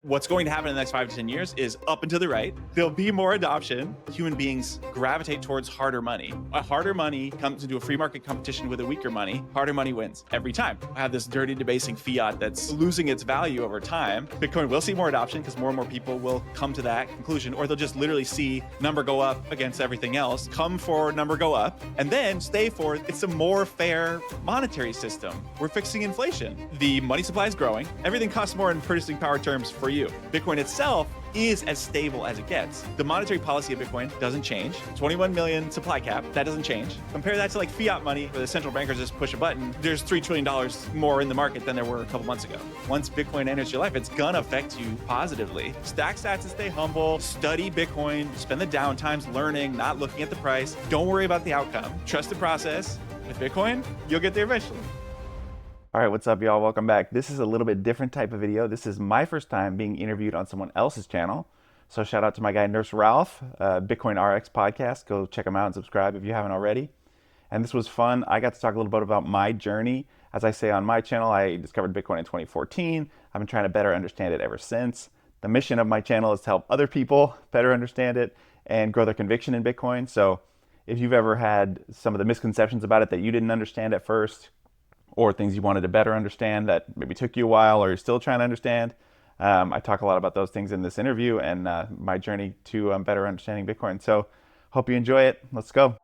What's going to happen in the next 5 to 10 years is up and to the right. There'll be more adoption. Human beings gravitate towards harder money. A harder money comes into a free market competition with a weaker money. Harder money wins every time. I have this dirty debasing fiat that's losing its value over time. Bitcoin will see more adoption because more and more people will come to that conclusion, or they'll just literally see number go up against everything else, come for number go up, and then stay for it's a more fair monetary system. We're fixing inflation. The money supply is growing. Everything costs more in purchasing power terms for you. Bitcoin itself is as stable as it gets. The monetary policy of Bitcoin doesn't change. 21 million supply cap, that doesn't change. Compare that to like fiat money where the central bankers just push a button. There's $3 trillion more in the market than there were a couple months ago. Once Bitcoin enters your life, it's gonna affect you positively. Stack sats and stay humble, study Bitcoin, spend the downtimes learning, not looking at the price. Don't worry about the outcome. Trust the process. With Bitcoin, you'll get there eventually. All right, what's up, y'all? Welcome back. This is a little bit different type of video. This is my first time being interviewed on someone else's channel. So shout out to my guy, Nurse Ralph, Bitcoin RX podcast. Go check him out and subscribe if you haven't already. And this was fun. I got to talk a little bit about my journey. As I say on my channel, I discovered Bitcoin in 2014. I've been trying to better understand it ever since. The mission of my channel is to help other people better understand it and grow their conviction in Bitcoin. So if you've ever had some of the misconceptions about it that you didn't understand at first, or things you wanted to better understand that maybe took you a while or you're still trying to understand. I talk a lot about those things in this interview and my journey to better understanding Bitcoin. So hope you enjoy it. Let's go.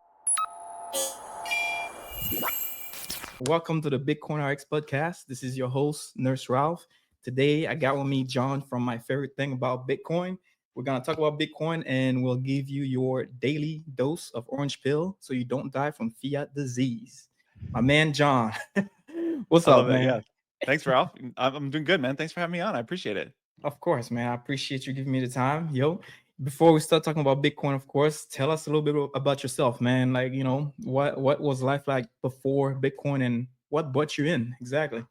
Welcome to the Bitcoin RX podcast. This is your host, Nurse Ralph. Today, I got with me John from My Favorite Thing About Bitcoin. We're going to talk about Bitcoin and we'll give you your daily dose of orange pill so you don't die from fiat disease. My man, John. What's up, man? Yeah. Thanks, Ralph. I'm doing good, man. Thanks for having me on. I appreciate it. Of course, man. I appreciate you giving me the time. Before we start talking about Bitcoin, of course, tell us a little bit about yourself, man. Like, what was life like before Bitcoin and what brought you in exactly?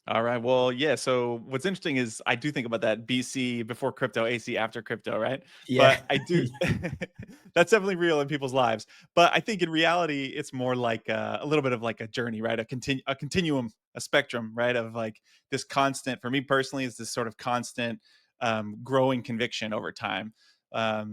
All right. Well, yeah. So what's interesting is I do think about that BC before crypto, AC after crypto, right? Yeah. But I do. That's definitely real in people's lives. But I think in reality, it's more like a little bit of like a journey, right? A continuum, a spectrum, right? Of like this constant, for me personally, is this sort of constant growing conviction over time.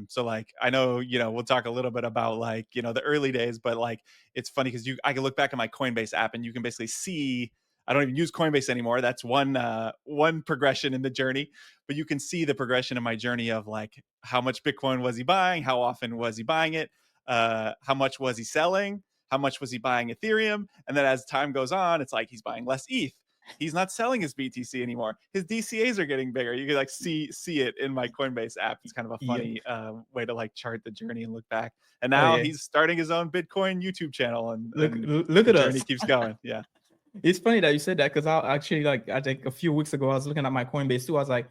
So like I know, we'll talk a little bit about like, the early days, but like it's funny because I can look back at my Coinbase app and you can basically see I don't even use Coinbase anymore. That's one progression in the journey, but you can see the progression in my journey of like how much Bitcoin was he buying, how often was he buying it, how much was he selling, how much was he buying Ethereum, and then as time goes on, it's like he's buying less ETH. He's not selling his BTC anymore. His DCAs are getting bigger. You can like see it in my Coinbase app. It's kind of a funny way to like chart the journey and look back. And now he's starting his own Bitcoin YouTube channel, and look the at journey us. keeps going. Yeah. It's funny that you said that because I actually I think a few weeks ago I was looking at my Coinbase too. I was like,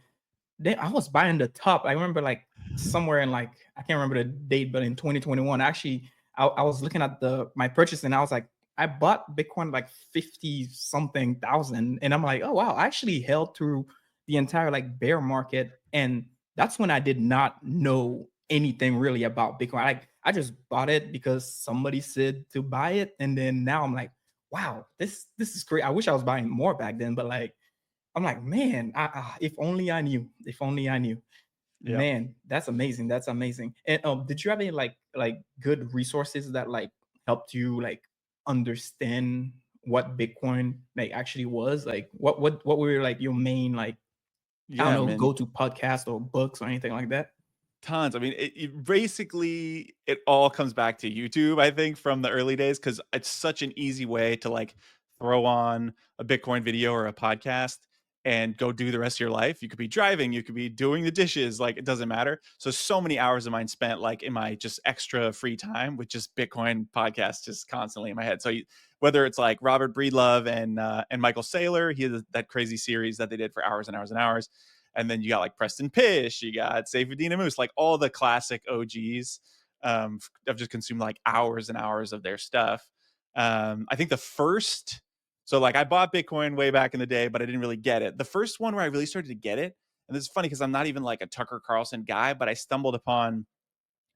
I was buying the top. I remember like somewhere in like I can't remember the date, but in 2021, actually I was looking at my purchase and I was like, I bought Bitcoin like 50 something thousand, and I'm like, oh wow, I actually held through the entire like bear market, and that's when I did not know anything really about Bitcoin. I just bought it because somebody said to buy it, and then now I'm like, wow, this is great. I wish I was buying more back then, but like, I'm like, man, if only I knew. If only I knew. Yeah. Man, that's amazing. That's amazing. And did you have any like good resources that like helped you like understand what Bitcoin like actually was? Like, what were like your main like I don't know, man. go to podcasts or books or anything like that? Tons. I mean, it basically it all comes back to YouTube, I think, from the early days, because it's such an easy way to like throw on a Bitcoin video or a podcast and go do the rest of your life. You could be driving, you could be doing the dishes, like it doesn't matter. So many hours of mine spent like in my just extra free time with just Bitcoin podcasts just constantly in my head. So whether it's like Robert Breedlove and Michael Saylor, he has that crazy series that they did for hours and hours and hours. And then you got like Preston Pish, you got Seyfedina Moose, like all the classic OGs. I've just consumed like hours and hours of their stuff. I think so like I bought Bitcoin way back in the day, but I didn't really get it. The first one where I really started to get it, and this is funny because I'm not even like a Tucker Carlson guy, but I stumbled upon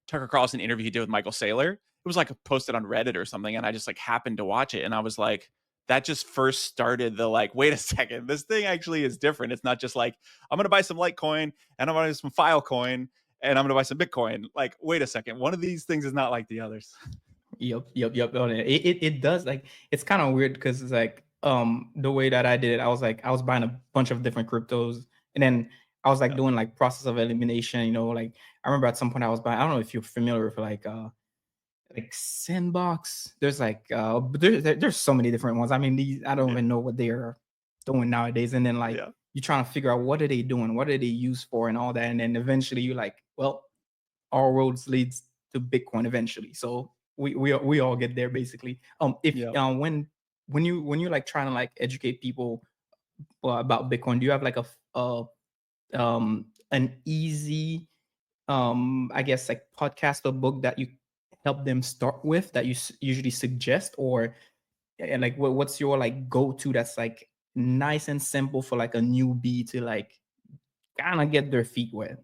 Tucker Carlson interview he did with Michael Saylor. It was like posted on Reddit or something, and I just like happened to watch it, and I was like, that just first started the like, wait a second, this thing actually is different. It's not just like, I'm going to buy some Litecoin and I'm going to buy some Filecoin and I'm going to buy some Bitcoin. Like, wait a second, one of these things is not like the others. Yep. It does, like, it's kind of weird because it's like the way that I did it, I was buying a bunch of different cryptos, and then I was like doing like process of elimination, you know, like I remember at some point I was buying, I don't know if you're familiar with like Sandbox. There's like but there's so many different ones. I mean, these I don't even know what they're doing nowadays. And then like you're trying to figure out what are they doing, what are they used for, and all that. And then eventually you're like, well, all roads leads to Bitcoin eventually. So we all get there basically. If when you're like trying to like educate people about Bitcoin, do you have like an easy I guess like podcast or book that you help them start with that you usually suggest, or and like what's your like go-to that's like nice and simple for like a newbie to like kind of get their feet wet?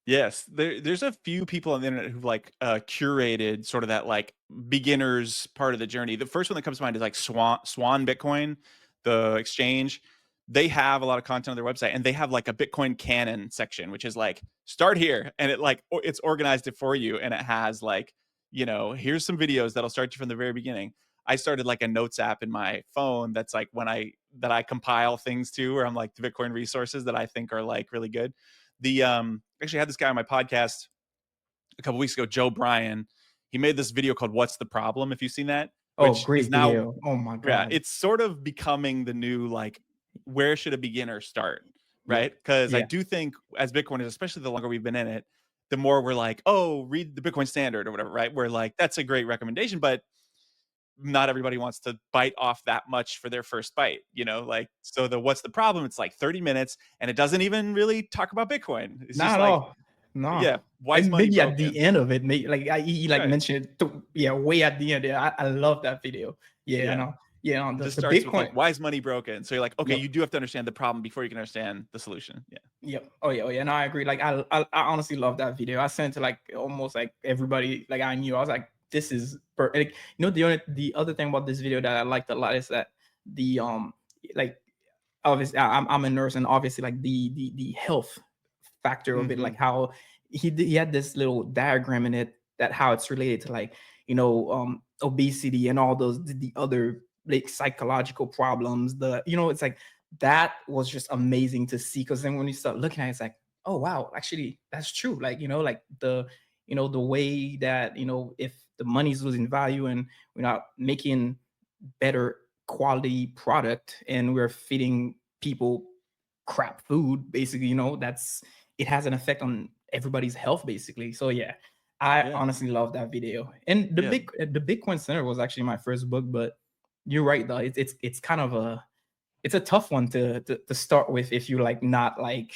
Yes, there's a few people on the internet who've like curated sort of that like beginners part of the journey. The first one that comes to mind is like Swan Bitcoin, the exchange. They have a lot of content on their website, and they have like a Bitcoin canon section, which is like start here, and it like it's organized it for you, and it has like, you know, here's some videos that'll start you from the very beginning. I started like a notes app in my phone that's like that I compile things to, where I'm like the Bitcoin resources that I think are like really good. The actually had this guy on my podcast a couple weeks ago, Joe Bryan. He made this video called "What's the Problem?" If you've seen that, Oh, which great is now, video. Oh my God. it's sort of becoming the new like, where should a beginner start, right? Yep. Because I Yeah. do think as Bitcoiners, especially the longer we've been in it, the more we're like, oh, read the Bitcoin Standard or whatever, right? We're like, that's a great recommendation, but not everybody wants to bite off that much for their first bite, you know, like, so what's the problem? It's like 30 minutes and it doesn't even really talk about Bitcoin. It's Not just at like, all. No. yeah, why is And money maybe at the broken? end of it, maybe like he like Right. mentioned it way at the end. Yeah, I love that video. Yeah, I Yeah. know. Yeah, It just the starts with like, Bitcoin. why is money broken? So you're like, okay, Yep. you do have to understand the problem before you can understand the solution. Yeah. Yep. Oh yeah. Oh yeah. No, I agree. Like I honestly love that video. I sent it to like almost like everybody like I knew. I was like, this is like, you know, the other thing about this video that I liked a lot is that the like obviously I'm a nurse, and obviously like the health factor of it, like how he had this little diagram in it that how it's related to like, you know, obesity and all those the other like psychological problems. The, you know, it's like that was just amazing to see, because then when you start looking at it, it's like, oh wow, actually that's true. Like, you know, like the, you know, the way that, you know, if the money's losing value and we're not making better quality product and we're feeding people crap food basically, you know, that's, it has an effect on everybody's health basically. So yeah, I Yeah. honestly love that video. And Yeah. the Bitcoin Center was actually my first book, but you're right though, it's kind of it's a tough one to start with if you like not like,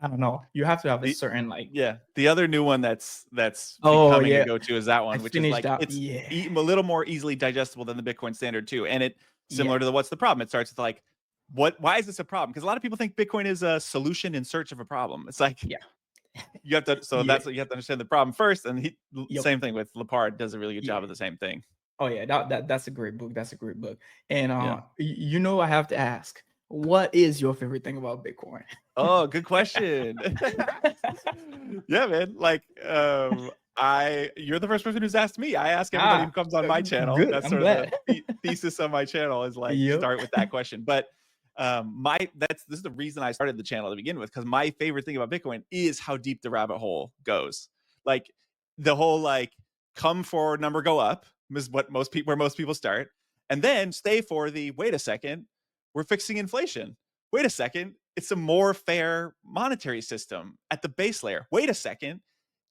I don't know, you have to have a The, certain like, yeah. The other new one that's oh becoming a yeah, go-to is that I one, which is finished like, out. it's Yeah. a little more easily digestible than the Bitcoin Standard too. And it Yeah. similar to the what's the problem? It starts with like, why is this a problem? Because a lot of people think Bitcoin is a solution in search of a problem. It's like, Yeah. you have to, so Yeah. that's what you have to understand the problem first. And Yep. same thing with Lepard, does a really good Yeah. job of the same thing. Oh yeah, that's a great book. That's a great book. And Yeah. you know, I have to ask, what is your favorite thing about Bitcoin? Oh, good question. Yeah, man. Like, you're the first person who's asked me. I ask everybody who comes on my channel. Good. That's I'm sort of glad. the thesis of my channel, is like, Yep. start with that question. But this is the reason I started the channel to begin with, because my favorite thing about Bitcoin is how deep the rabbit hole goes. Like, the whole like, come forward number, go up is what where most people start, and then stay for the wait a second, we're fixing inflation. Wait a second, it's a more fair monetary system at the base layer. Wait a second,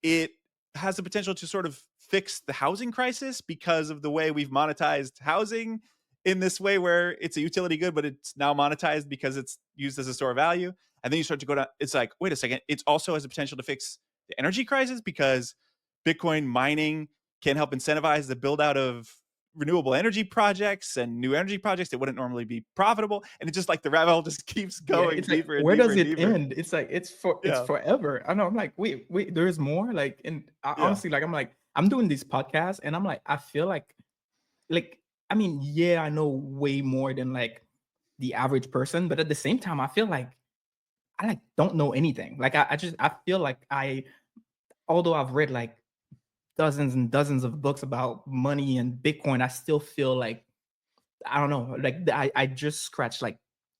it has the potential to sort of fix the housing crisis because of the way we've monetized housing in this way, where it's a utility good, but it's now monetized because it's used as a store of value. And then you start to go down, it's like, wait a second, it also has the potential to fix the energy crisis because Bitcoin mining can help incentivize the build out of renewable energy projects and new energy projects that wouldn't normally be profitable. And it's just like the rabbit hole just keeps Yeah, going it's like, deeper and where deeper does and it deeper. end? It's like it's Yeah. forever. I know. I'm like, wait, there's more. Like, and I, Yeah. honestly, like, I'm doing these podcasts, and I'm like, I feel like I mean, yeah, I know way more than like the average person, but at the same time, I feel like I like don't know anything. Like I feel like although I've read like dozens and dozens of books about money and Bitcoin, I still feel like I don't know, like I just scratched like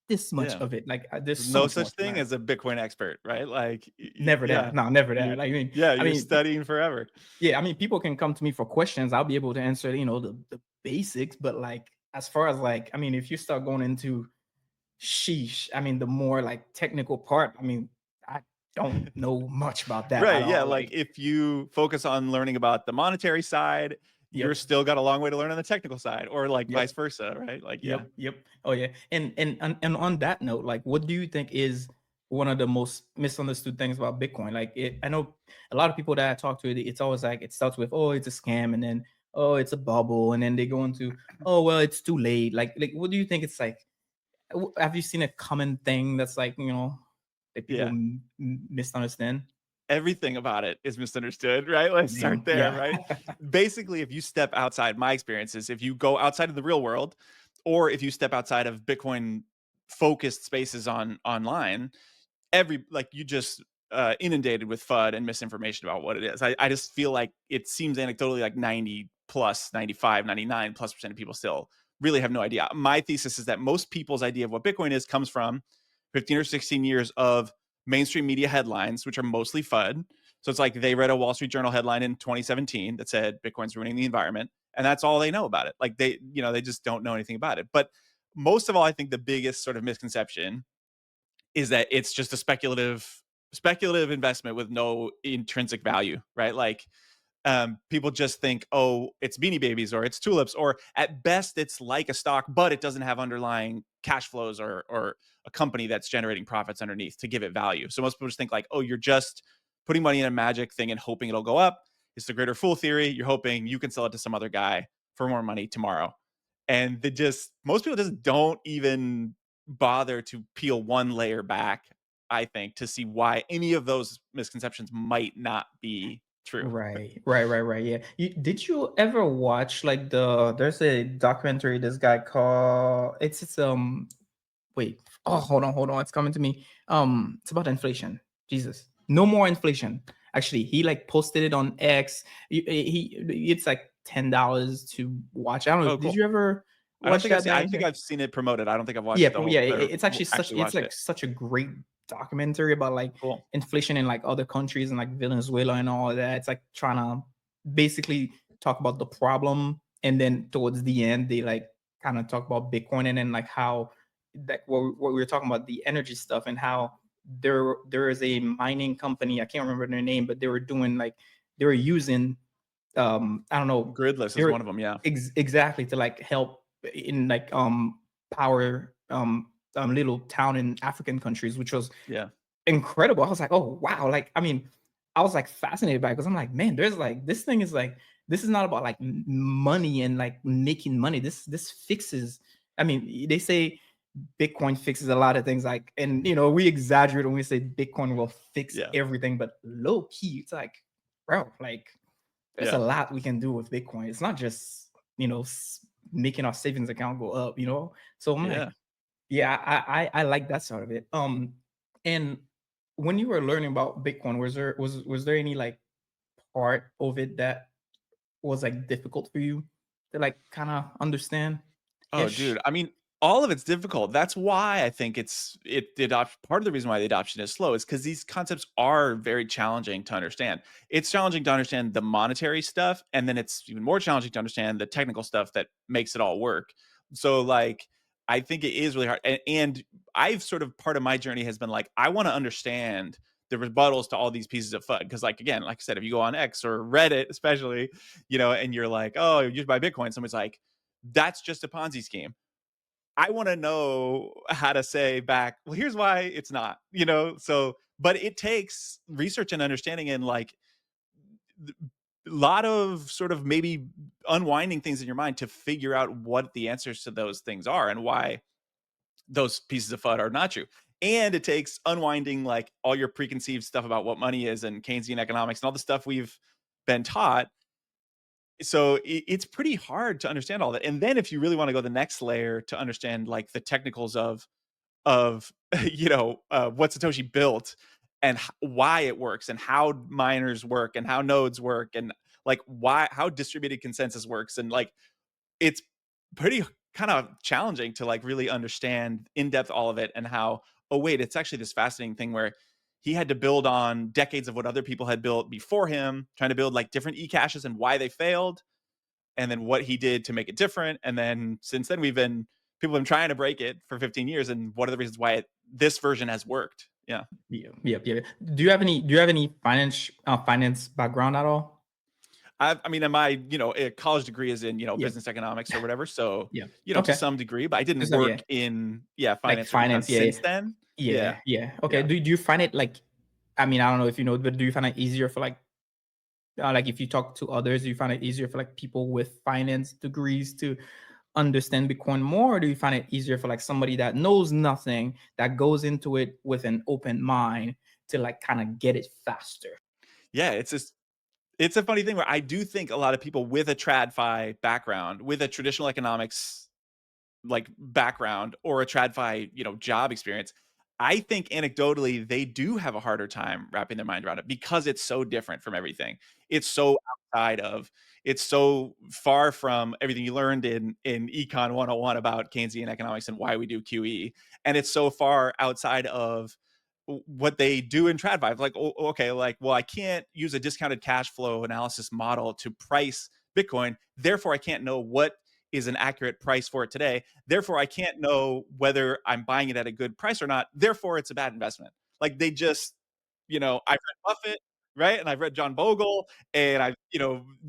this much Yeah. of it. Like there's There's so no much more such to thing learn. as a Bitcoin expert, right? Like, Never yeah, that. No, never that. you're, Like, yeah, I you're mean, studying forever. yeah, I mean, people can come to me for questions. I'll be able to answer, the basics. But like, as far as like, I mean, if you start going into sheesh, I mean, the more like technical part, I mean, I don't know much about that at Right. Yeah. all. Like Like, if you focus on learning about the monetary side, you're yep, still got a long way to learn on the technical side, or like yep, vice versa, right? Like, yeah. yep. Oh yeah. And on that note, like, what do you think is one of the most misunderstood things about Bitcoin? Like, I know a lot of people that I talk to, it's always like it starts with, oh, it's a scam, and then oh, it's a bubble, and then they go into, oh, well, it's too late. Like, what do you think it's like? Have you seen a common thing that's like, that people Yeah. misunderstand? Everything about it is misunderstood, right? Let's start Dang, there, yeah. right? Basically, if you step outside my experiences, if you go outside of the real world, or if you step outside of Bitcoin focused spaces online, like you just inundated with FUD and misinformation about what it is. I just feel like it seems anecdotally like 90 plus, 95, 99+% of people still really have no idea. My thesis is that most people's idea of what Bitcoin is comes from 15 or 16 years of mainstream media headlines, which are mostly FUD. So it's like they read a Wall Street Journal headline in 2017 that said Bitcoin's ruining the environment, and that's all they know about it. Like they just don't know anything about it. But most of all, I think the biggest sort of misconception is that it's just a speculative investment with no intrinsic value, right? Like people just think, oh, it's Beanie Babies or it's tulips, or at best it's like a stock, but it doesn't have underlying cash flows or a company that's generating profits underneath to give it value. So most people just think like, oh, you're just putting money in a magic thing and hoping it'll go up. It's the greater fool theory. You're hoping you can sell it to some other guy for more money tomorrow. And most people just don't even bother to peel one layer back, I think, to see why any of those misconceptions might not be true. Right. Yeah. Did you ever watch like there's a documentary this guy called it's wait, oh, hold on, it's coming to me. It's about inflation. Jesus. No more inflation. Actually, he like posted it on X. It's like $10 to watch. I don't know. Oh, Did cool. you ever watch that by I any think chance? I've seen it promoted. I don't think I've Yeah, watched the yeah, whole or it's actually actually watched it. such a great documentary about like Cool. inflation in like other countries and like Venezuela and all of that. It's like trying to basically talk about the problem, and then towards the end they like kind of talk about Bitcoin, and then like how that what we were talking about, the energy stuff, and how there is a mining company, I can't remember their name, but they were doing like they were using I don't know, Gridless they is were one of them. Yeah. exactly to like help in like power little town in African countries, which was Yeah. incredible. I was like, oh wow, like I mean, I was like fascinated by it because I'm like, man, there's like this thing is like this is not about like money and like making money. This fixes. I mean, they say Bitcoin fixes a lot of things, like, and we exaggerate when we say Bitcoin will fix Yeah. everything, but low key, it's like, bro, like there's a Yeah. lot we can do with Bitcoin. It's not just making our. Account go up. So I'm like, Yeah. yeah, I like that side of it. And when you were learning about Bitcoin, was there any like part of it that was like difficult for you to like kind of understand Oh, ish? dude. I mean, all of it's difficult. That's why I think the adoption. Part of the reason why the adoption is slow is because these concepts are very challenging to understand. It's challenging to understand the monetary stuff, and then it's even more challenging to understand the technical stuff that makes it all work. So, like, I think it is really hard. And I've sort of part of my journey has been like, I want to understand the rebuttals to all these pieces of FUD. Because, like, again, like I said, if you go on X or Reddit, especially, and you're like, oh, you just buy Bitcoin, someone's like, that's just a Ponzi scheme. I want to know how to say back, well, here's why it's not. So, but it takes research and understanding and like a lot of sort of maybe unwinding things in your mind to figure out what the answers to those things are and why those pieces of FUD are not true. And it takes unwinding like all your preconceived stuff about what money is and Keynesian economics and all the stuff we've been taught So it's pretty hard to understand all that. And then if you really want to go the next layer to understand like the technicals of what Satoshi built and why it works and how miners work and how nodes work and like why how distributed consensus works and like it's pretty kind of challenging to like really understand in depth all of it and how oh wait it's actually this fascinating thing where he had to build on decades of what other people had built before him trying to build like different e-caches and why they failed and then what he did to make it different and then since then people have been trying to break it for 15 years and what are the reasons why this version has worked. Yeah. Yeah. Do you have any finance background at all? I mean, my college degree is in Yeah. business economics or whatever. So Yeah. to Okay. some degree, but I didn't So, work in like finance or econ finance. Yeah. since then. Yeah. Okay. Yeah. Do you find it like, I mean, I don't know if you know, but do you find it easier for like if you talk to others, do you find it easier for like people with finance degrees to understand Bitcoin more, or do you find it easier for like somebody that knows nothing, that goes into it with an open mind to like kind of get it faster? Yeah, it's a funny thing where I do think a lot of people with a TradFi background, with a traditional economics like background or a TradFi, job experience, I think anecdotally they do have a harder time wrapping their mind around it because it's so different from everything. It's so outside of, it's so far from everything you learned in Econ 101 about Keynesian economics and why we do QE. And it's so far outside of what they do in TradFi. Like, okay, like, well, I can't use a discounted cash flow analysis model to price Bitcoin. Therefore, I can't know what is an accurate price for it today. Therefore, I can't know whether I'm buying it at a good price or not. Therefore, it's a bad investment. Like they just, I've read Buffett, right? And I've read John Bogle and I've,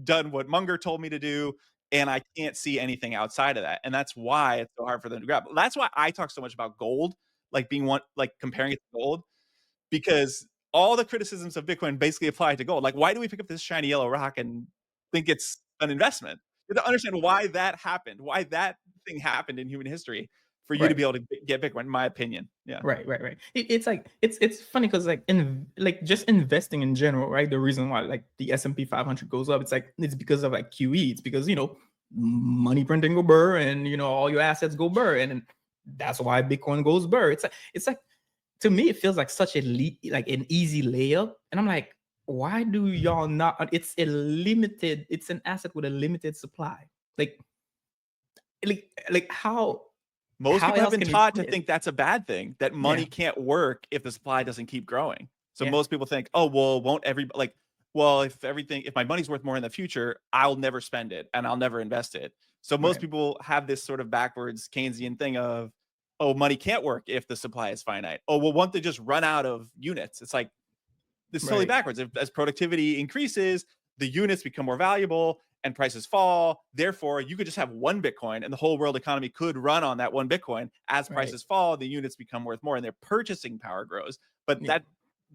done what Munger told me to do. And I can't see anything outside of that. And that's why it's so hard for them to grab. That's why I talk so much about gold, like like comparing it to gold, because all the criticisms of Bitcoin basically apply to gold. Like, why do we pick up this shiny yellow rock and think it's an investment? You have to understand why that happened, why that thing happened in human history for you to Right. be able to get Bitcoin, in my opinion. Yeah. Right. It's like it's funny because like in like just investing in general, right? The reason why like the S&P 500 goes up, it's because of like QE. It's because money printing go burr, and all your assets go burr, and that's why Bitcoin goes burr. It's like to me it feels like such like an easy layup, and I'm like, why do y'all not? It's an asset with a limited supply. Like Most how people have else been can you taught to print it? think that's a bad thing, that money Yeah. can't work if the supply doesn't keep growing. So Yeah. most people think, oh, well, won't everybody like, well, if my money's worth more in the future, I'll never spend it and I'll never invest it. So most Right. people have this sort of backwards Keynesian thing of, oh, money can't work if the supply is finite. Oh, well, won't they just run out of units? It's like, it's totally Right. backwards. As productivity increases, the units become more valuable and prices fall. Therefore, you could just have one Bitcoin and the whole world economy could run on that one Bitcoin. As Right. prices fall, the units become worth more and their purchasing power grows. But Yeah.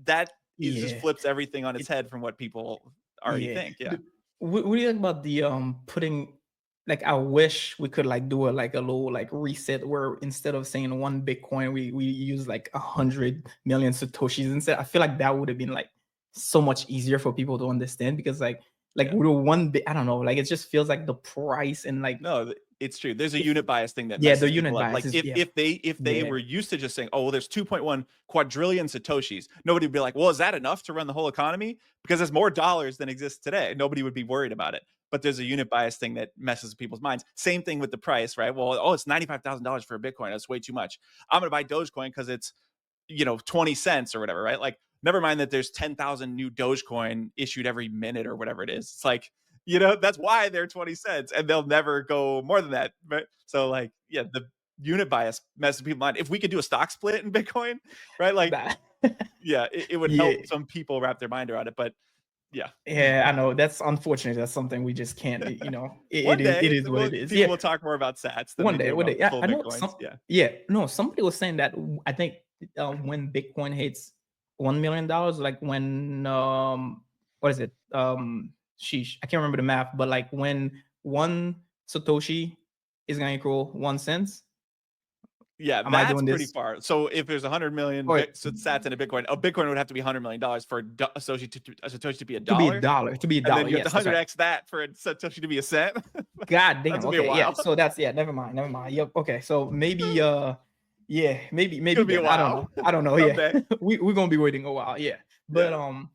that is just Yeah. flips everything on its It, head from what people already yeah. think. Yeah. What do you think about the putting, like, I wish we could like do a little like reset where instead of saying one Bitcoin, we use like 100 million Satoshis instead. I feel like that would have been like so much easier for people to understand, because like Yeah. with a one bit, I don't know, like it just feels like the price and like No, it's true. There's a if unit bias thing that yeah, the messes unit people up. bias Like is if they yeah, were used to just saying, "Oh, well, there's 2.1 quadrillion satoshis," nobody would be like, "Well, is that enough to run the whole economy?" Because there's more dollars than exists today. Nobody would be worried about it. But there's a unit bias thing that messes with people's minds. Same thing with the price, right? Well, oh, it's $95,000 for a Bitcoin. That's way too much. I'm gonna buy Dogecoin because it's 20 cents or whatever, right? Like, never mind that there's 10,000 new Dogecoin issued every minute or whatever it is. It's like, that's why they're 20 cents and they'll never go more than that. Right. So, like, yeah, the unit bias messes people mind. If we could do a stock split in Bitcoin, right? Like, that yeah, it would yeah. help some people wrap their mind around it. But yeah, Yeah, I know. That's unfortunate. That's something we just can't, one it day is what it is. people Yeah. will talk more about sats than they do One day. about Yeah, full I know Bitcoins. Yeah. no, somebody was saying that I think when Bitcoin hits $1 million, like when what is it? Sheesh, I can't remember the math, but like when one Satoshi is gonna equal 1 cent, Yeah, Am I that's doing pretty this? far. So if there's 100 million Or sats in a Bitcoin would have to be $100 million for a Satoshi to be a to be a dollar. dollar, to be a And then dollar. you have to Yes, that's right. 100x that for a Satoshi to be a cent. God damn. That's gonna be a Okay, yeah. while. So that's never mind. Yep. Okay. So maybe yeah, maybe It's gonna be a then. I don't while. know. Yeah. Someday. We're gonna be waiting a while. Yeah. But Yeah.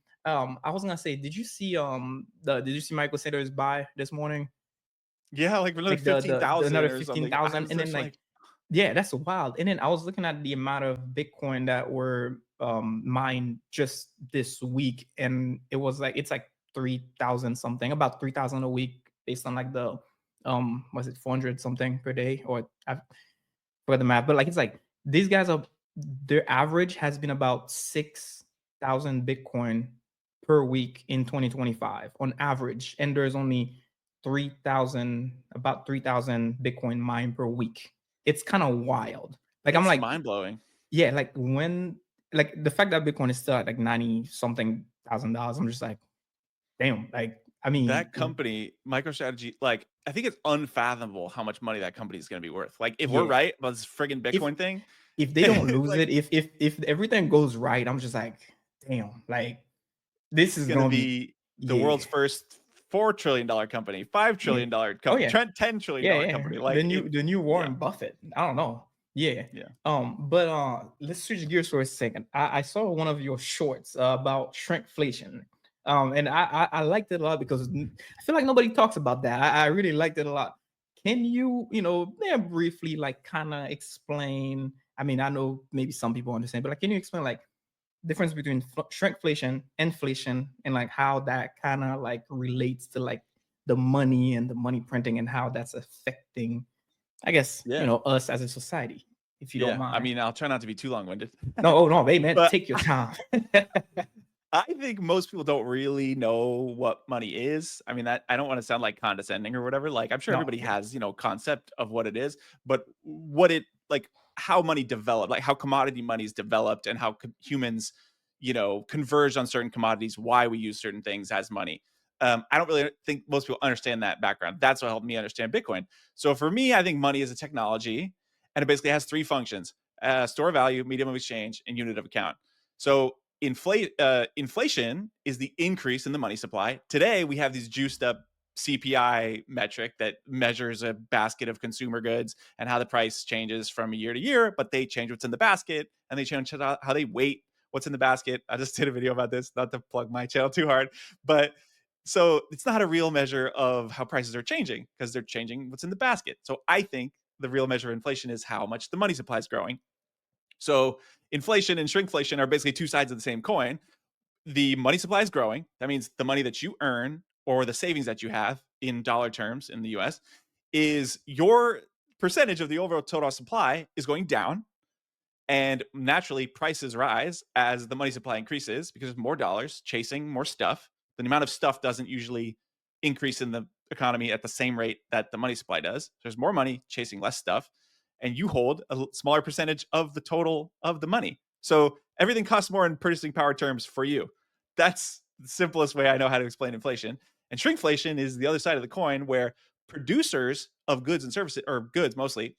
I was gonna say, did you see MicroStrategy buy this morning? Yeah, like another Like the 15,000 another or something. 15,000, and then Just like, yeah, that's wild. And then I was looking at the amount of Bitcoin that were mined just this week, and it's like 3,000 something, about 3,000 a week, based on like the was it 400 something per day, or I forgot the math, but like it's like these guys are, their average has been about 6,000 Bitcoin per week in 2025 on average, and there's only 3,000 Bitcoin mined per week. It's kind of wild. Like I'm it's like, mind blowing. yeah, like like the fact that Bitcoin is still at like 90 something $1,000, I'm just like, damn. Like, I mean, That company, MicroStrategy, like, I think it's unfathomable how much money that company is going to be worth. Like, if we're yeah. right about this friggin' If Bitcoin thing, if they don't lose like, it, if everything goes right, I'm just like, damn. Like, this it's is going to gonna be, be the yeah, world's first $4 trillion company, $5 yeah. trillion Oh company, yeah, $10 trillion yeah. company. The Like, new yeah, Warren Buffett. I don't know. Yeah. yeah. But let's switch gears for a second. I saw one of your shorts about shrinkflation. And I liked it a lot because I feel like nobody talks about that. I really liked it a lot. Can you, briefly like kind of explain? I mean, I know maybe some people understand, but like, can you explain like difference between shrinkflation, inflation, and like how that kind of like relates to like the money and the money printing and how that's affecting, I guess, Yeah. us as a society, if you don't Yeah. I mind. mean, I'll try not to be too long winded. No, oh no, hey man, But take your time. I think most people don't really know what money is. I mean, that I don't want to sound like condescending or whatever. Like, I'm sure No, everybody yeah, has, concept of what it is, but what it like how money developed, like how commodity money is developed and how humans, converge on certain commodities, why we use certain things as money. I don't really think most people understand that background. That's what helped me understand Bitcoin. So for me, I think money is a technology, and it basically has three functions: store of value, medium of exchange, and unit of account. So inflation is the increase in the money supply. Today, we have these juiced up CPI metric that measures a basket of consumer goods and how the price changes from year to year, but they change what's in the basket and they change how they weight what's in the basket. I just did a video about this, not to plug my channel too hard, but so it's not a real measure of how prices are changing because they're changing what's in the basket. So I think the real measure of inflation is how much the money supply is growing. So inflation and shrinkflation are basically two sides of the same coin. The money supply is growing. That means the money that you earn or the savings that you have in dollar terms in the US is your percentage of the overall total supply is going down. And naturally, prices rise as the money supply increases because there's more dollars chasing more stuff. The amount of stuff doesn't usually increase in the economy at the same rate that the money supply does. There's more money chasing less stuff, and you hold a smaller percentage of the total of the money. So everything costs more in purchasing power terms for you. That's the simplest way I know how to explain inflation. And shrinkflation is the other side of the coin where producers of goods and services, or goods mostly,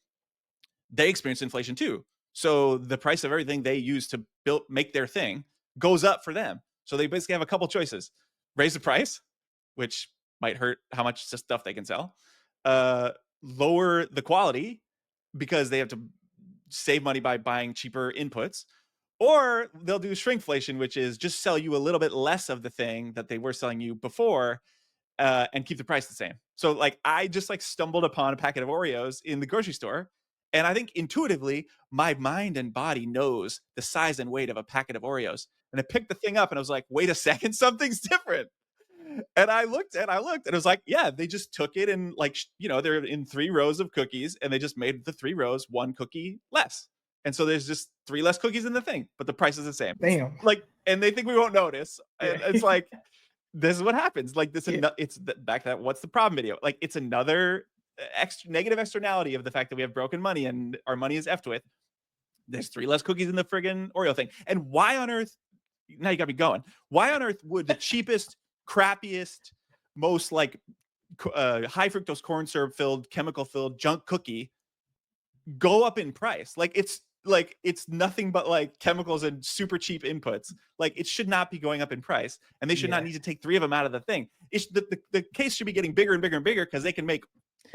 they experience inflation too. So the price of everything they use to make their thing goes up for them. So they basically have a couple choices: raise the price, which might hurt how much stuff they can sell, lower the quality because they have to save money by buying cheaper inputs, or they'll do shrinkflation, which is just sell you a little bit less of the thing that they were selling you before, and keep the price the same. So like I just like stumbled upon a packet of Oreos in the grocery store, and I think intuitively my mind and body knows the size and weight of a packet of Oreos. And I picked the thing up and I was like, wait a second, something's different. And I looked and it was like, yeah, they just took it and like, they're in 3 rows of cookies and they just made the 3 rows 1 cookie less. And so there's just 3 less cookies in the thing, but the price is the same. damn. Like, and they think we won't notice. Yeah, And it's like, this is what happens. Like this, yeah, it's back to that. What's the problem video? Like it's another negative externality of the fact that we have broken money and our money is effed with. There's 3 less cookies in the friggin' Oreo thing. And why on earth? Now you got me going. Why on earth would the cheapest, crappiest, most like high fructose corn syrup filled, chemical filled junk cookie go up in price. Like it's nothing but like chemicals and super cheap inputs. Like it should not be going up in price, and they should not Yeah. need to take 3 of them out of the thing. It's the case should be getting bigger and bigger and bigger because they can make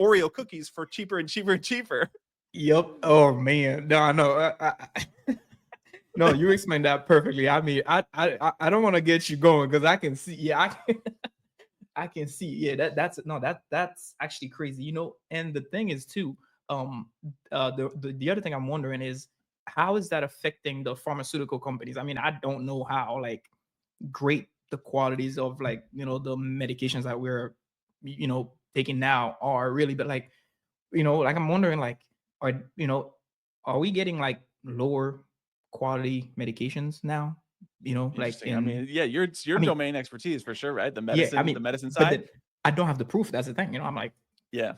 Oreo cookies for cheaper and cheaper and cheaper. Yep. Oh man. No, I know. No, you explained that perfectly. I mean, I don't want to get you going because I can see. Yeah, I can see. Yeah, that's actually crazy. You know, and the thing is too. The other thing I'm wondering is how is that affecting the pharmaceutical companies? I mean, I don't know how like great the qualities of like the medications that we're taking now are really, but like like I'm wondering like are are we getting like lower quality medications now? Like Interesting. I in mean, yeah, it's your I mean, domain expertise for sure, right? The yeah, I medicine, the mean, medicine but side. then I don't have the proof. That's the thing. I'm like, Yeah.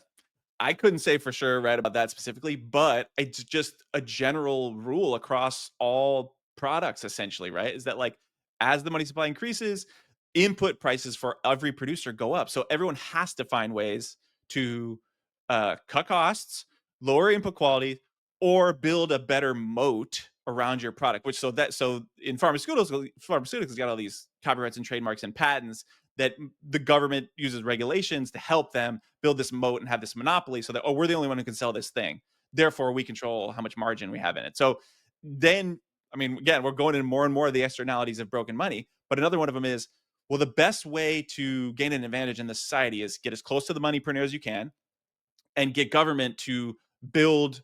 I couldn't say for sure right about that specifically, but it's just a general rule across all products essentially, right? Is that like as the money supply increases, input prices for every producer go up. So everyone has to find ways to cut costs, lower input quality, or build a better moat around your product. Which so in pharmaceuticals got all these copyrights and trademarks and patents that the government uses regulations to help them build this moat and have this monopoly so that, oh, we're the only one who can sell this thing. Therefore, we control how much margin we have in it. So then, I mean, again, we're going into more and more of the externalities of broken money. But another one of them is, well, the best way to gain an advantage in the society is get as close to the money printer as you can and get government to build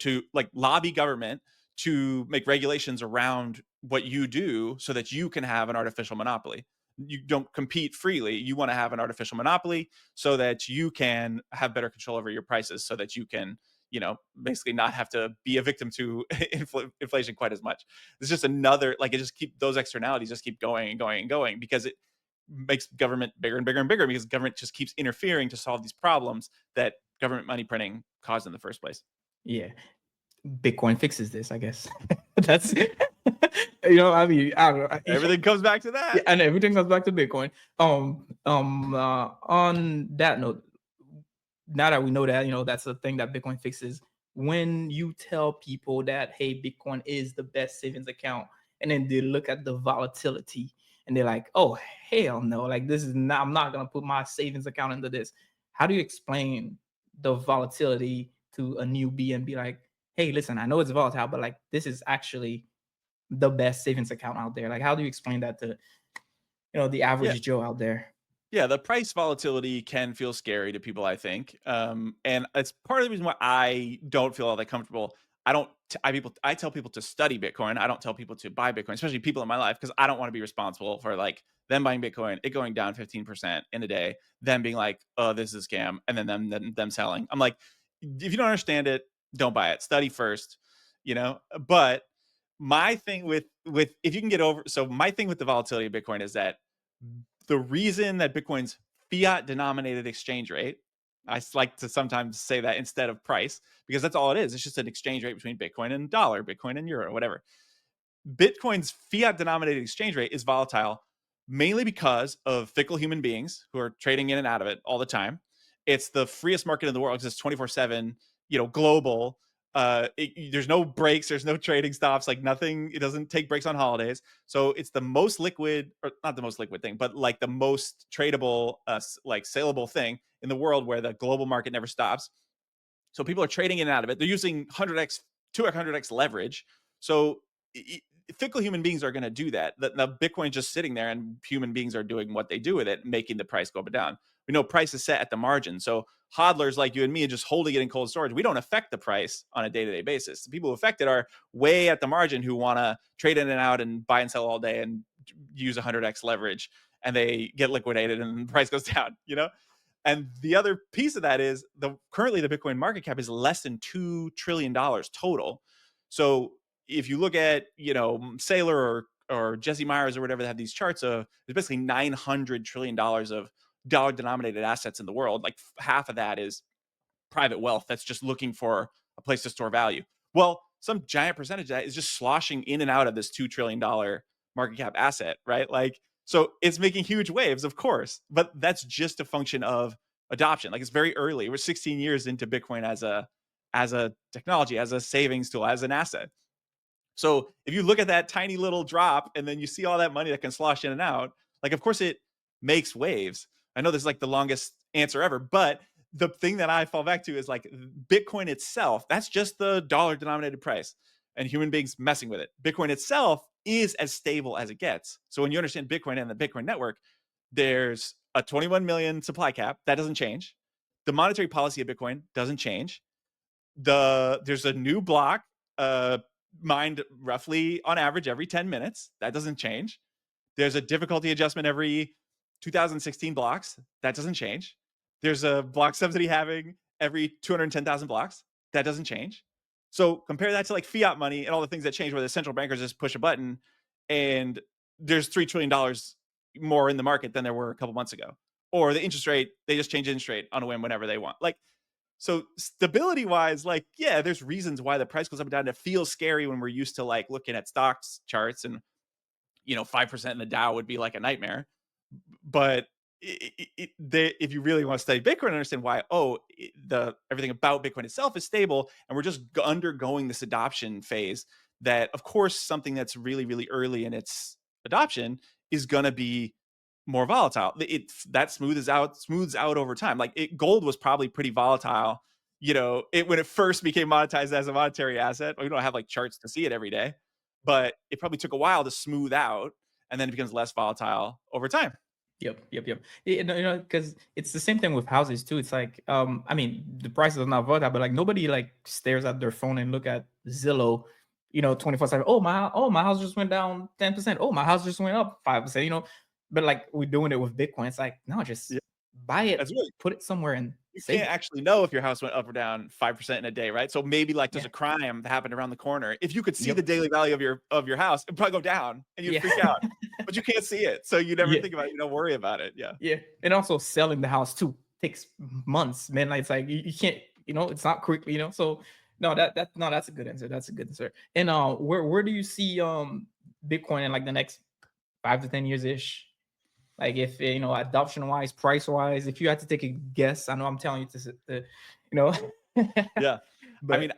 to like lobby government to make regulations around what you do so that you can have an artificial monopoly. You don't compete freely. You want to have an artificial monopoly so that you can have better control over your prices so that you can, basically not have to be a victim to inflation quite as much. It's just another, like, it just keep those externalities just keep going and going and going because it makes government bigger and bigger and bigger because government just keeps interfering to solve these problems that government money printing caused in the first place. yeah, Bitcoin fixes this, I guess. That's I mean, I don't know. Everything comes back to Yeah, that. and everything goes back to Bitcoin. On that note, now that we know that, that's the thing that Bitcoin fixes, when you tell people that, hey, Bitcoin is the best savings account, and then they look at the volatility and they're like, oh, hell no, like this is not, I'm not going to put my savings account into this. How do you explain the volatility to a newbie and be like, hey, listen, I know it's volatile, but like this is actually the best savings account out there? Like, how do you explain that to, the Yeah. average Joe out there? Yeah, the price volatility can feel scary to people, I think, and it's part of the reason why I don't feel all that comfortable. I don't. I tell people to study Bitcoin. I don't tell people to buy Bitcoin, especially people in my life, because I don't want to be responsible for like them buying Bitcoin, it going down 15% in a day, them being like, "Oh, this is a scam," and then them selling. I'm like, if you don't understand it, don't buy it. Study first, But my thing with if you can get over, so my thing with the volatility of Bitcoin is that the reason that Bitcoin's fiat denominated exchange rate, I like to sometimes say that instead of price, because that's all it is. It's just an exchange rate between Bitcoin and dollar, Bitcoin and euro, whatever. Bitcoin's fiat denominated exchange rate is volatile mainly because of fickle human beings who are trading in and out of it all the time. It's the freest market in the world because it's 24/7, global. There's no breaks, there's no trading stops, like nothing. It doesn't take breaks on holidays. So it's the most liquid, or not the most liquid thing, but like the most tradable, like saleable thing in the world where the global market never stops. So people are trading in and out of it. They're using 100x, 200x leverage. So fickle human beings are going to do that. The Bitcoin just sitting there, and human beings are doing what they do with it, making the price go up and down. We know price is set at the margin. So hodlers like you and me just holding it in cold storage, we don't affect the price on a day-to-day basis. The people who affect it are way at the margin who want to trade in and out and buy and sell all day and use 100x leverage, and they get liquidated and the price goes down, And the other piece of that is currently the Bitcoin market cap is less than $2 trillion total. So if you look at, Saylor or Jesse Myers or whatever that have these charts of, there's basically $900 trillion of dollar denominated assets in the world. Like half of that is private wealth that's just looking for a place to store value. Well, some giant percentage of that is just sloshing in and out of this $2 trillion market cap asset, right? Like, so it's making huge waves, of course, but that's just a function of adoption. Like it's very early. We're 16 years into Bitcoin as a technology, as a savings tool, as an asset. So if you look at that tiny little drop and then you see all that money that can slosh in and out, like, of course it makes waves. I know this is like the longest answer ever, but the thing that I fall back to is like Bitcoin itself, that's just the dollar denominated price and human beings messing with it. Bitcoin itself is as stable as it gets. So when you understand Bitcoin and the Bitcoin network, there's a 21 million supply cap that doesn't change. The monetary policy of Bitcoin doesn't change. There's a new block mined roughly on average every 10 minutes. That doesn't change. There's a difficulty adjustment every 2016 blocks. That doesn't change. There's a block subsidy halving every 210,000 blocks. That doesn't change. So compare that to like fiat money and all the things that change where the central bankers just push a button and there's $3 trillion more in the market than there were a couple months ago. Or the interest rate, they just change interest rate on a whim whenever they want. Like, so stability wise, like, yeah, there's reasons why the price goes up and down. It feels scary when we're used to like looking at stocks charts and, 5% in the Dow would be like a nightmare. But if you really want to study Bitcoin and understand why, everything about Bitcoin itself is stable, and we're just undergoing this adoption phase that, of course, something that's really, really early in its adoption is going to be more volatile. That smooths out over time. Like gold was probably pretty volatile, when it first became monetized as a monetary asset. We don't have like charts to see it every day, but it probably took a while to smooth out, and then it becomes less volatile over time. Yep. Because it's the same thing with houses too. It's like, I mean, the prices are not volatile, but like nobody like stares at their phone and look at Zillow, 24/7. Oh, my house just went down 10%. Oh, my house just went up 5%. But like we're doing it with Bitcoin. It's like, no, just buy it, put it somewhere, and you save can't it. actually know if your house went up or down 5% in a day, right? So maybe like there's a crime that happened around the corner. If you could see the daily value of your house, it'd probably go down and you'd freak out. But you can't see it, so you never think about it. You don't worry about it. Yeah. And also selling the house too takes months, man. Like, it's like you can't, it's not quickly, So no, that's a good answer. That's a good answer. And where do you see Bitcoin in like the next 5 to 10 years ish? Like if adoption wise, price wise, if you had to take a guess, I know I'm telling you Yeah. But I mean,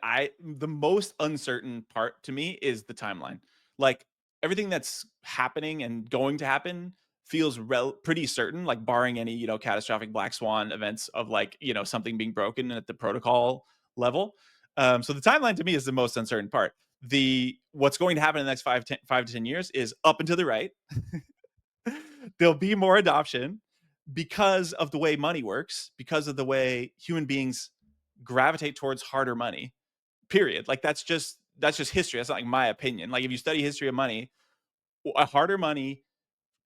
the most uncertain part to me is the timeline. Like everything that's happening and going to happen feels pretty certain, like barring any, catastrophic black swan events of like, something being broken at the protocol level. So the timeline to me is the most uncertain part. What's going to happen in the next 5 to 10 years is up and to the right. There'll be more adoption because of the way money works, because of the way human beings gravitate towards harder money. Period. Like that's just history. That's not like my opinion. Like if you study history of money, a harder money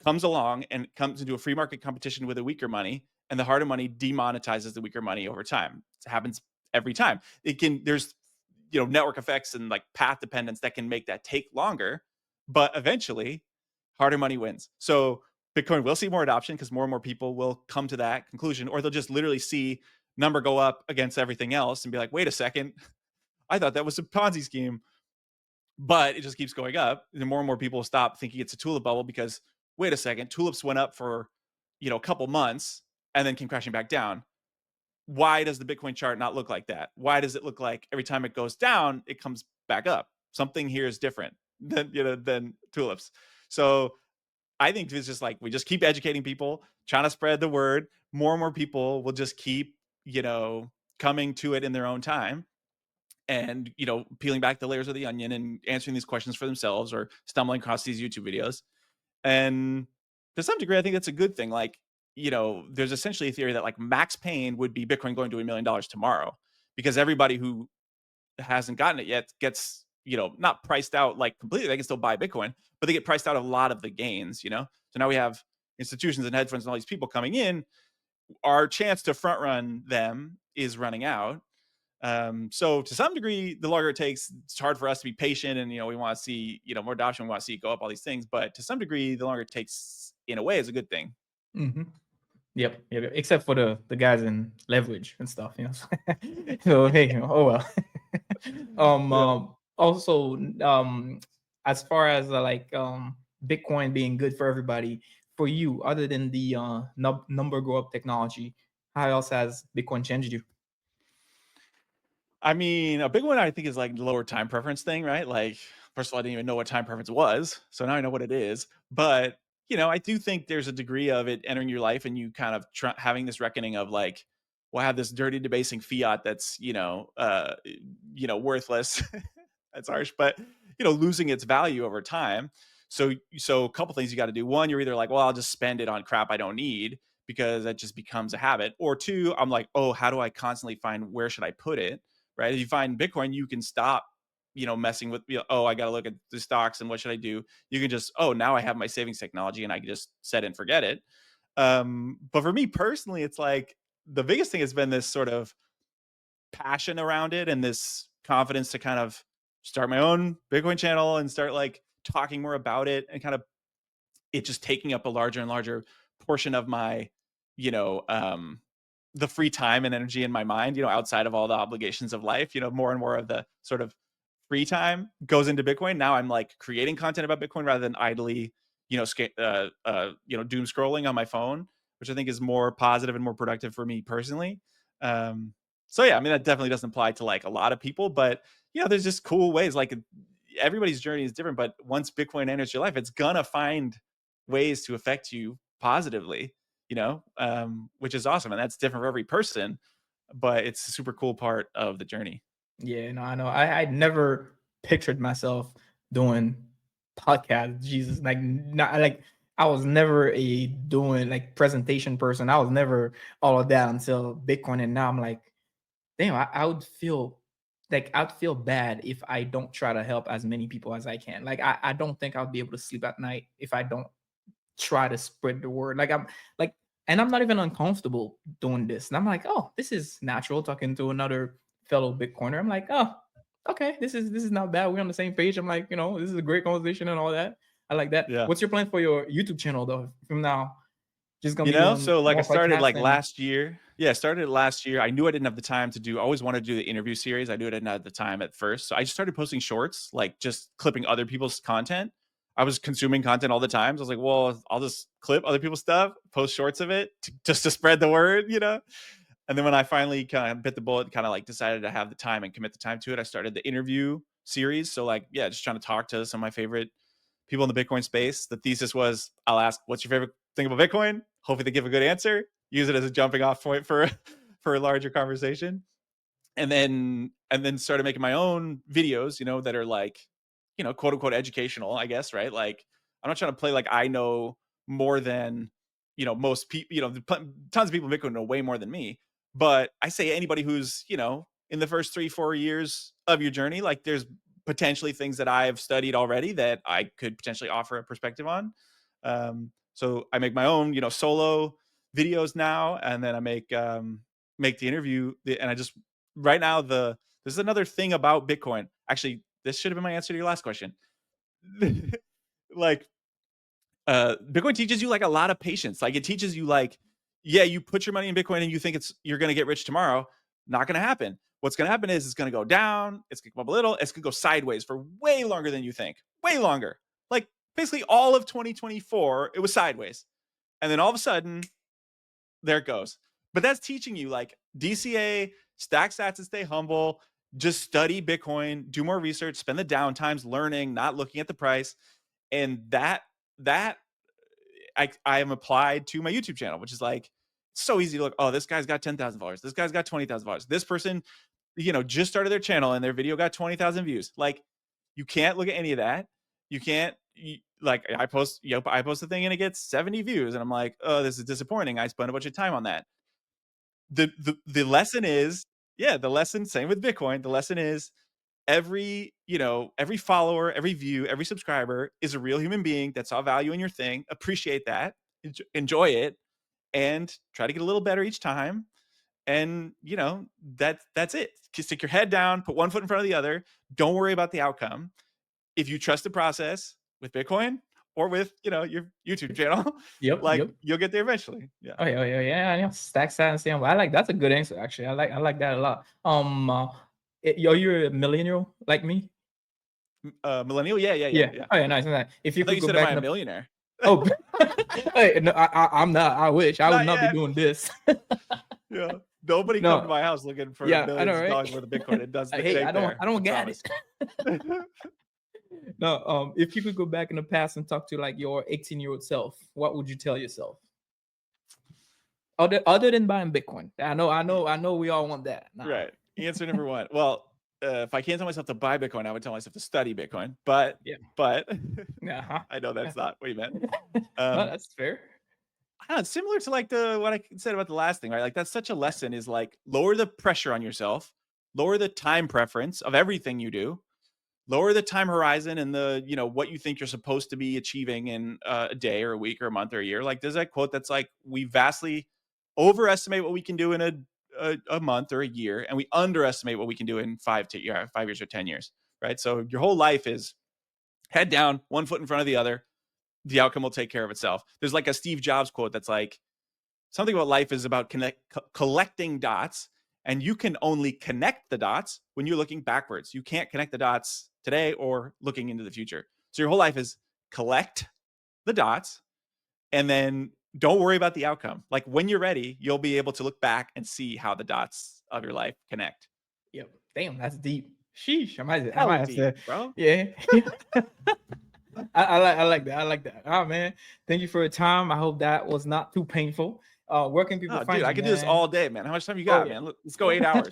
comes along and comes into a free market competition with a weaker money, and the harder money demonetizes the weaker money over time. It happens every time. There's network effects and like path dependence that can make that take longer, but eventually harder money wins. So Bitcoin will see more adoption because more and more people will come to that conclusion, or they'll just literally see number go up against everything else and be like, wait a second, I thought that was a Ponzi scheme. But it just keeps going up. And more and more people stop thinking it's a tulip bubble because, wait a second, tulips went up for, a couple months and then came crashing back down. Why does the Bitcoin chart not look like that? Why does it look like every time it goes down, it comes back up? Something here is different than tulips. So I think it's just like we just keep educating people, trying to spread the word. More and more people will just keep, coming to it in their own time and, peeling back the layers of the onion and answering these questions for themselves or stumbling across these YouTube videos. And to some degree, I think that's a good thing. Like, there's essentially a theory that like max pain would be Bitcoin going to $1 million tomorrow because everybody who hasn't gotten it yet gets, not priced out like completely. They can still buy Bitcoin, but they get priced out of a lot of the gains, So now we have institutions and hedge funds and all these people coming in. Our chance to front run them is running out. So to some degree, the longer it takes, it's hard for us to be patient and, we want to see, more adoption. We want to see it go up, all these things. But to some degree, the longer it takes in a way is a good thing. Mm-hmm. Yep. Except for the guys in leverage and stuff, So hey, oh well. Also, as far as Bitcoin being good for everybody, for you, other than the number grow up technology, how else has Bitcoin changed you? I mean, a big one I think is like the lower time preference thing, right? Like, first of all, I didn't even know what time preference was, so now I know what it is. But I do think there's a degree of it entering your life, and you kind of having this reckoning of like, well, I have this dirty debasing fiat that's worthless. That's harsh, but losing its value over time. So a couple things you got to do. One, you're either like, well, I'll just spend it on crap I don't need because that just becomes a habit. Or two, I'm like, oh, how do I constantly find where should I put it? Right? If you find Bitcoin, you can stop, messing with, oh, I got to look at the stocks and what should I do? You can just, oh, now I have my savings technology and I can just set it and forget it. But for me personally, it's like the biggest thing has been this sort of passion around it and this confidence to kind of start my own Bitcoin channel and start like talking more about it, and kind of it just taking up a larger and larger portion of my, you know, um, the free time and energy in my mind, outside of all the obligations of life, more and more of the sort of free time goes into Bitcoin. Now I'm like creating content about Bitcoin rather than idly, doom scrolling on my phone, which I think is more positive and more productive for me personally. Um, so yeah, I mean that definitely doesn't apply to like a lot of people, but there's just cool ways. Like everybody's journey is different, but once Bitcoin enters your life, it's gonna find ways to affect you positively, which is awesome. And that's different for every person, but it's a super cool part of the journey. Yeah, no, I know. I never pictured myself doing podcasts. Jesus, like not like I was never a doing like presentation person. I was never all of that until Bitcoin, and now I'm like, damn, I would feel like I'd feel bad if I don't try to help as many people as I can. Like I don't think I'll be able to sleep at night if I don't try to spread the word. Like I'm like, and I'm not even uncomfortable doing this. And I'm like, oh, this is natural talking to another fellow Bitcoiner. I'm like, oh, okay, this is not bad. We're on the same page. I'm like, this is a great conversation and all that. I like that. Yeah. What's your plan for your YouTube channel though? From now, just gonna be doing So like I more started podcasts like and last year. Yeah, I started last year. I knew I didn't have the time to do, I always wanted to do the interview series. I knew I didn't have the time at first. So I just started posting shorts, like just clipping other people's content. I was consuming content all the time. So I was like, well, I'll just clip other people's stuff, post shorts of it just to spread the word. And then when I finally kind of bit the bullet, kind of like decided to have the time and commit the time to it, I started the interview series. So like, yeah, just trying to talk to some of my favorite people in the Bitcoin space. The thesis was, I'll ask, what's your favorite thing about Bitcoin? Hopefully they give a good answer. Use it as a jumping off point for for a larger conversation. And then started making my own videos, that are like, quote unquote educational, I guess, right? Like I'm not trying to play like I know more than, most people, tons of people in Bitcoin know way more than me. But I say anybody who's, in the first 3-4 years of your journey, like there's potentially things that I've studied already that I could potentially offer a perspective on. So I make my own, solo videos now, and then I make the interview. And I just right now this is another thing about Bitcoin. Actually, this should have been my answer to your last question. Like Bitcoin teaches you like a lot of patience. Like it teaches you like, yeah, you put your money in Bitcoin and you think you're going to get rich tomorrow. Not going to happen. What's going to happen is it's going to go down. It's going to come up a little. It's going to go sideways for way longer than you think. Way longer. Like basically all of 2024, it was sideways. And then all of a sudden, there it goes. But that's teaching you like DCA, stack sats and stay humble. Just study Bitcoin, do more research, spend the downtimes learning, not looking at the price. And that I am applied to my YouTube channel, which is like so easy to look. Oh, this guy's got 10,000 followers. This guy's got 20,000 followers. This person, just started their channel and their video got 20,000 views. Like you can't look at any of that. You can't like I post a thing and it gets 70 views and I'm like, oh, this is disappointing. I spent a bunch of time on that. The lesson is, yeah, the lesson, same with Bitcoin. The lesson is every follower, every view, every subscriber is a real human being that saw value in your thing. Appreciate that, enjoy it, and try to get a little better each time. And that's it. Just stick your head down, put one foot in front of the other. Don't worry about the outcome. If you trust the process with Bitcoin or with your YouTube channel, yep, like yep. you'll get there eventually. Yeah. Oh yeah. I know stack sat and stay humble. I like that's a good answer actually. I like that a lot. You're a millennial like me? Millennial. Yeah. Yeah. Oh yeah, nice. If I you thought could you go said, am back I in a the millionaire? oh, hey, no, I'm not. I wish I would Not not be yet. doing this. Yeah. Nobody come to No, my house looking for yeah, I know, millions of right? dollars worth of Bitcoin. It does. It Hey, ain't there. I don't get promise. it. No, if you could go back in the past and talk to like your 18-year-old self, what would you tell yourself? Other than buying Bitcoin. I know we all want that. Nah. Right. Answer number one. Well, if I can't tell myself to buy Bitcoin, I would tell myself to study Bitcoin. But Yeah. I know that's not what you meant. No, that's fair. I don't know, it's similar to like what I said about the last thing, right? Like that's such a lesson is like lower the pressure on yourself, lower the time preference of everything you do, lower the time horizon and the what you think you're supposed to be achieving in a day or a week or a month or a year. Like there's that quote that's like we vastly overestimate what we can do in a month or a year, and we underestimate what we can do in 5 years or 10 years, right? So your whole life is head down, one foot in front of the other. The outcome will take care of itself. There's like a Steve Jobs quote that's like something about life is about collecting dots, and you can only connect the dots when you're looking backwards. You can't connect the dots today or looking into the future. So your whole life is collect the dots and then don't worry about the outcome. Like when you're ready, you'll be able to look back and see how the dots of your life connect. Yep. Damn, that's deep. Sheesh. I might Hell have deep, to. bro. Yeah. I like that. I like that. Oh man, thank you for your time. I hope that was not too painful. Where can people Oh, find dude, you, I could do this man? all day, man. How much time you Oh got, yeah. man? Let's go 8 hours.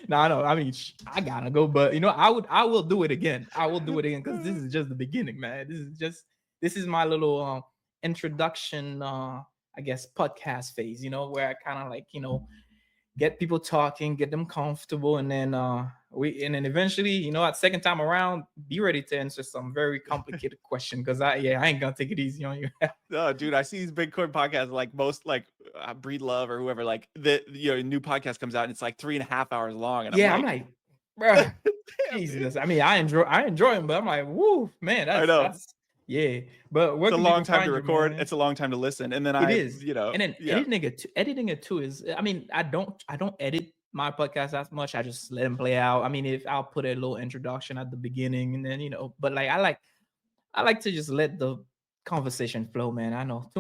No, I know. I mean, I gotta go, but I will do it again. I will do it again because this is just the beginning, man. This is my little introduction, I guess, podcast phase. Where I kind of like get people talking, get them comfortable, and then and then eventually, at second time around, be ready to answer some very complicated question because I ain't gonna take it easy on you. Oh, dude, I see these Bitcoin podcasts like most like Breed Love or whoever, like the new podcast comes out and it's like 3.5 hours long, and Yeah, I'm I'm like, like, bruh, damn, Jesus. dude. I mean, I enjoy them, but I'm like, woo, man, I know that's yeah. But where it's a can long people time to find you, record. man? It's a long time to listen, and then It is. And then yeah, editing it too is. I mean, I don't edit my podcast as much. I just let them play out. I mean, if I'll put a little introduction at the beginning, and then but like I like to just let the conversation flow, man. I know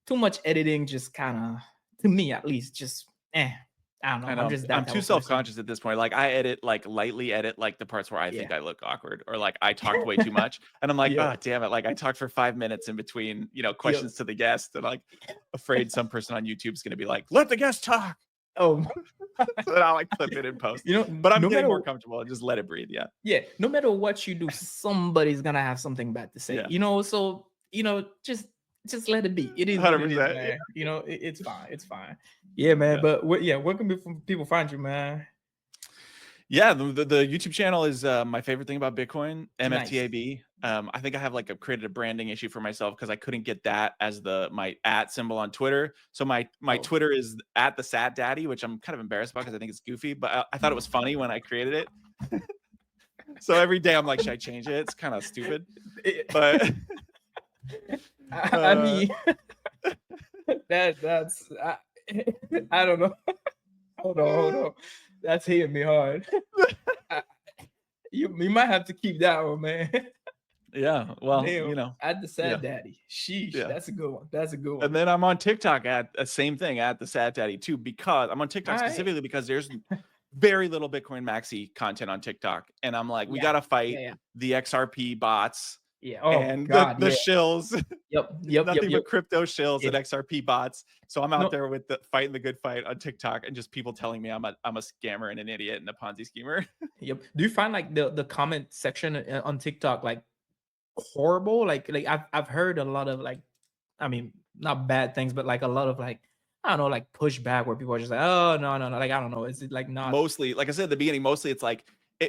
too much editing just kind of, to me at least, just I don't know. I I'm know just that I'm type too of person. self-conscious at this point. Like I lightly edit like the parts where I Yeah. think I look awkward or like I talked way too much, and I'm like, oh Yep. damn it! Like I talked for 5 minutes in between, Yep. questions to the guest, and like afraid some person on YouTube's gonna be like, let the guest talk. Oh, So then I'll like clip it in post. you know, But I'm no getting matter more comfortable and just let it breathe. Yeah. yeah, no matter what you do, somebody's gonna have something bad to say. Yeah. So just let it be. It is what it is, 100%. Yeah. man. It's fine. It's fine. Yeah, man. Yeah. But where can people find you, man? Yeah, the YouTube channel is my favorite thing about Bitcoin, Nice. MFTAB. I think I have like created a branding issue for myself because I couldn't get that as my @ symbol on Twitter. So my Oh. Twitter is @ the Sad Daddy, which I'm kind of embarrassed about because I think it's goofy, but I thought it was funny when I created it. So every day I'm like, should I change it? It's kind of stupid, but I mean, that's I don't know. Hold on. That's hitting me hard. You might have to keep that one, man. yeah, well, Damn, at the Sad yeah. Daddy. Sheesh, Yeah. that's a good one. That's a good one. And then I'm on TikTok at the same thing, at the Sad Daddy too, because I'm on TikTok Alright. specifically because there's very little Bitcoin maxi content on TikTok, and I'm like, we Yeah. gotta fight Yeah. the XRP bots Yeah. Oh and God. the Yeah. shills, Yep. nothing but crypto shills Yeah. and XRP bots. So I'm out No. there with the fighting the good fight on TikTok, and just people telling me I'm a scammer and an idiot and a Ponzi schemer. Yep. Do you find like the comment section on TikTok like horrible? Like I've heard a lot of like, I mean, not bad things, but like a lot of like, I don't know, like pushback where people are just like, oh no, like I don't know, is it like not Mostly, like I said at the beginning, mostly it's like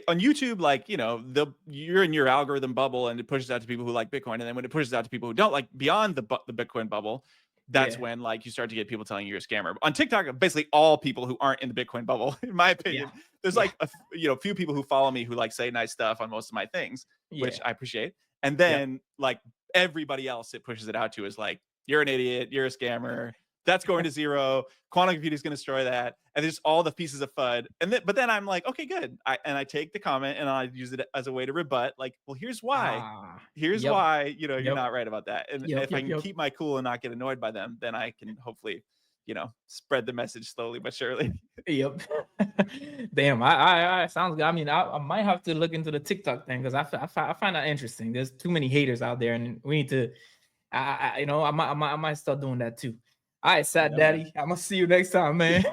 on YouTube, like you're in your algorithm bubble and it pushes out to people who like Bitcoin, and then when it pushes out to people who don't, like beyond the Bitcoin bubble, that's Yeah. when like you start to get people telling you you're a scammer. On TikTok, basically all people who aren't in the Bitcoin bubble, in my opinion. Yeah. There's Yeah. like a few people who follow me who like say nice stuff on most of my things, which Yeah. I appreciate. And then like everybody else it pushes it out to is like, you're an idiot, you're a scammer, that's going to zero, quantum computing is going to destroy that, and there's all the pieces of FUD. But then I'm like, okay, good. I take the comment and I use it as a way to rebut. Like, well, here's why. Here's why you're Yep. not right about that. And Yep. if I can Yep. keep my cool and not get annoyed by them, then I can hopefully spread the message slowly but surely. Yep. Damn. I sounds good. I mean, I might have to look into the TikTok thing because I find that interesting. There's too many haters out there, and we need to. I might start doing that too. All right, Sad Yeah, man. Daddy. I'm gonna see you next time, man.